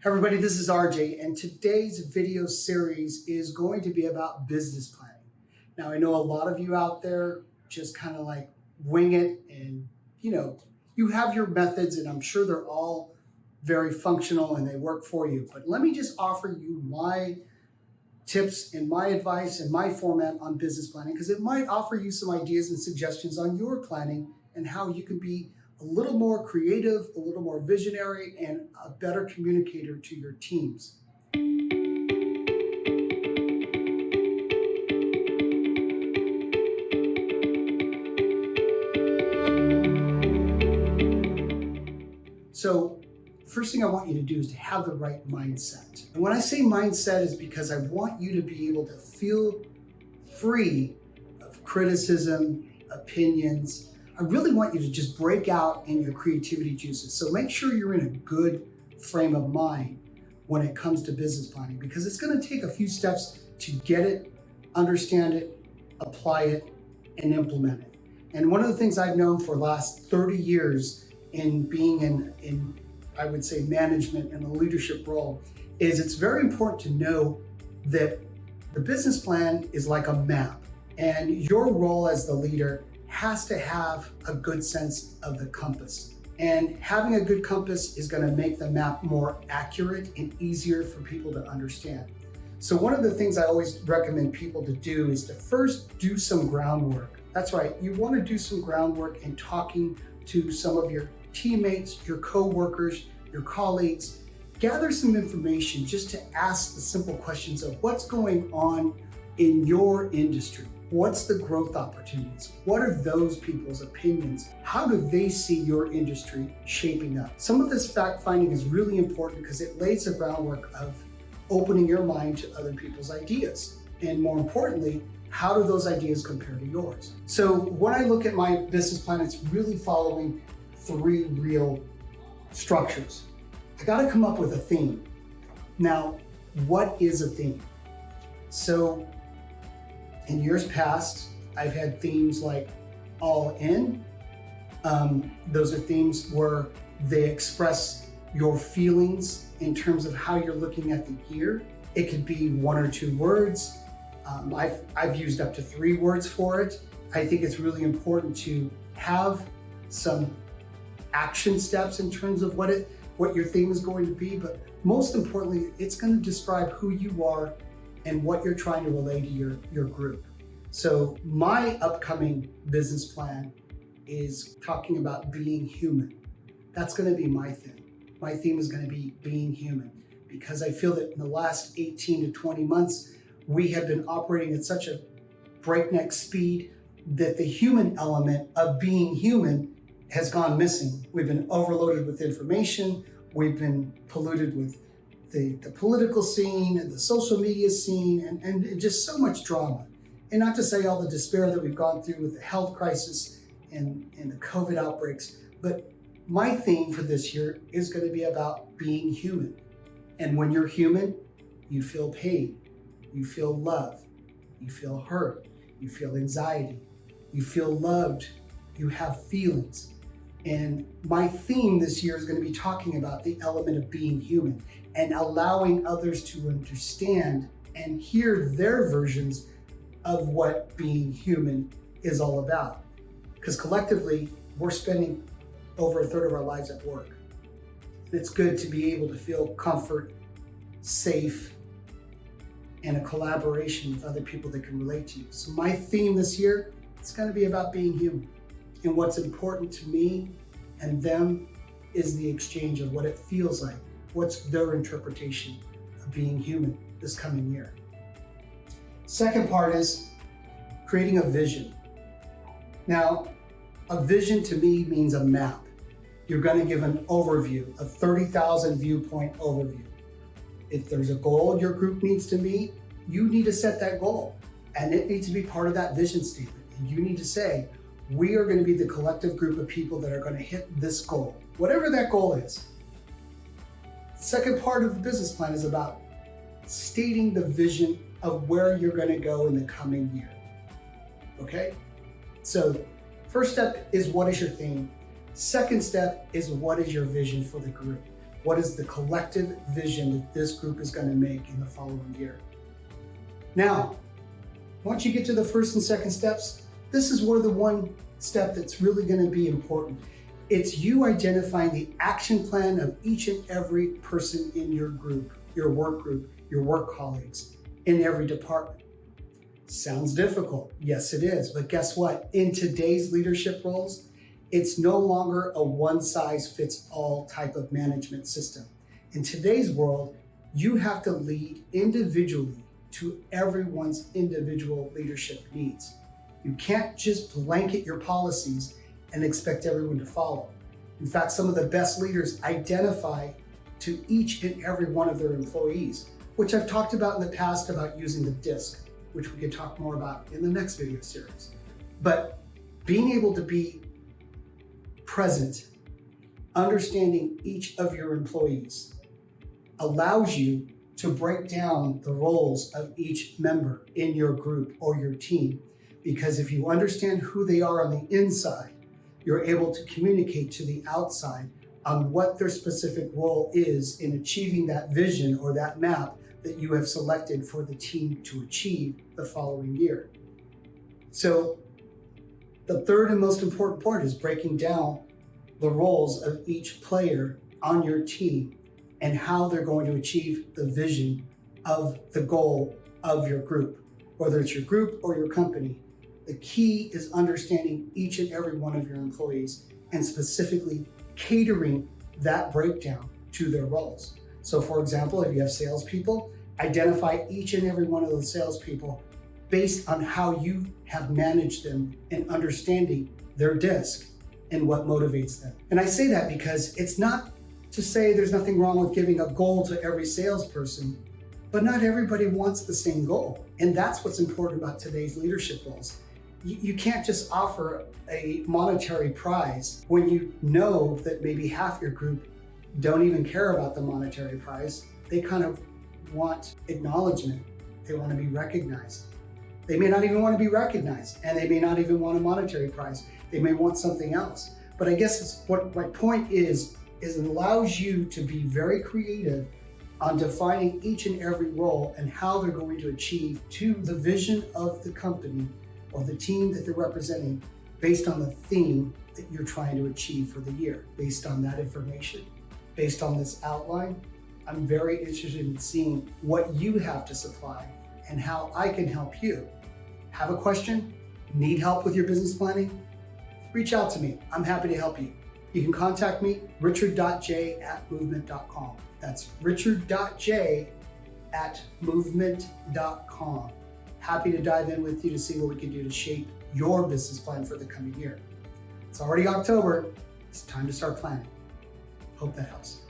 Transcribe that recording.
Everybody, this is RJ, and today's video series is going to be about business planning. Now, I know a lot of you out there just kind of like wing it, and you have your methods, and I'm sure they're all very functional and they work for you. But let me just offer you my tips and my advice and my format on business planning, because it might offer you some ideas and suggestions on your planning and how you can be a little more creative, a little more visionary, and a better communicator to your teams. So, first thing I want you to do is to have the right mindset. And when I say mindset is because I want you to be able to feel free of criticism, opinions. I really want you to just break out in your creativity juices. So make sure you're in a good frame of mind when it comes to business planning, because it's going to take a few steps to get it, understand it, apply it, and implement it. And one of the things I've known for the last 30 years in being in I would say management and a leadership role is it's very important to know that the business plan is like a map, and your role as the leader has to have a good sense of the compass. And having a good compass is going to make the map more accurate and easier for people to understand. So one of the things I always recommend people to do is to first do some groundwork. That's right, you want to do some groundwork in talking to some of your teammates, your co-workers, your colleagues. Gather some information just to ask the simple questions of what's going on in your industry. What's the growth opportunities? What are those people's opinions? How do they see your industry shaping up? Some of this fact finding is really important because it lays the groundwork of opening your mind to other people's ideas. And more importantly, how do those ideas compare to yours? So when I look at my business plan, it's really following three real structures. I got to come up with a theme. Now, what is a theme? So in years past, I've had themes like all in. Those are themes where they express your feelings in terms of how you're looking at the year. It could be one or two words. I've used up to 3 words for it. I think it's really important to have some action steps in terms of what your theme is going to be, but most importantly, it's going to describe who you are and what you're trying to relay to your group. So my upcoming business plan is talking about being human. That's going to be my theme. My theme is going to be being human, because I feel that in the last 18 to 20 months, we have been operating at such a breakneck speed that the human element of being human has gone missing. We've been overloaded with information. We've been polluted with the political scene and the social media scene and just so much drama. And not to say all the despair that we've gone through with the health crisis and the COVID outbreaks, but my theme for this year is going to be about being human. And when you're human, you feel pain, you feel love, you feel hurt, you feel anxiety, you feel loved, you have feelings. And my theme this year is going to be talking about the element of being human and allowing others to understand and hear their versions of what being human is all about. Because collectively, we're spending over 1/3 of our lives at work. And it's good to be able to feel comfort, safe, and a collaboration with other people that can relate to you. So my theme this year, it's going to be about being human. And what's important to me and them is the exchange of what it feels like. What's their interpretation of being human this coming year? Second part is creating a vision. Now, a vision to me means a map. You're going to give an overview, a 30,000 viewpoint overview. If there's a goal your group needs to meet, you need to set that goal. And it needs to be part of that vision statement. And you need to say, we are going to be the collective group of people that are going to hit this goal, whatever that goal is. The second part of the business plan is about stating the vision of where you're going to go in the coming year. Okay? So, first step is what is your theme? Second step is what is your vision for the group? what is the collective vision that this group is going to make in the following year. Now, once you get to the first and second steps, this is where the one step that's really going to be important. It's you identifying the action plan of each and every person in your group, your work group, your work colleagues, in every department. Sounds difficult. Yes, it is. But guess what? In today's leadership roles, it's no longer a one-size-fits-all type of management system. In today's world, you have to lead individually to everyone's individual leadership needs. You can't just blanket your policies and expect everyone to follow. In fact, some of the best leaders identify to each and every one of their employees, which I've talked about in the past about using the DISC, which we can talk more about in the next video series. But being able to be present, understanding each of your employees, allows you to break down the roles of each member in your group or your team. Because if you understand who they are on the inside, you're able to communicate to the outside on what their specific role is in achieving that vision or that map that you have selected for the team to achieve the following year. So the third and most important part is breaking down the roles of each player on your team and how they're going to achieve the vision of the goal of your group, whether it's your group or your company. The key is understanding each and every one of your employees and specifically catering that breakdown to their roles. So for example, if you have salespeople, identify each and every one of those salespeople based on how you have managed them and understanding their DISC and what motivates them. And I say that because it's not to say there's nothing wrong with giving a goal to every salesperson, but not everybody wants the same goal. And that's what's important about today's leadership roles. You can't just offer a monetary prize when you know that maybe half your group don't even care about the monetary prize. They kind of want acknowledgement. They want to be recognized. They may not even want to be recognized, and they may not even want a monetary prize. They may want something else. But I guess what my point is it allows you to be very creative on defining each and every role and how they're going to achieve to the vision of the company or the team that they're representing based on the theme that you're trying to achieve for the year. Based on that information, based on this outline, I'm very interested in seeing what you have to supply and how I can help you. Have a question? Need help with your business planning? Reach out to me. I'm happy to help you. You can contact me, richard.j@movement.com. That's richard.j@movement.com. Happy to dive in with you to see what we can do to shape your business plan for the coming year. It's already October. It's time to start planning. Hope that helps.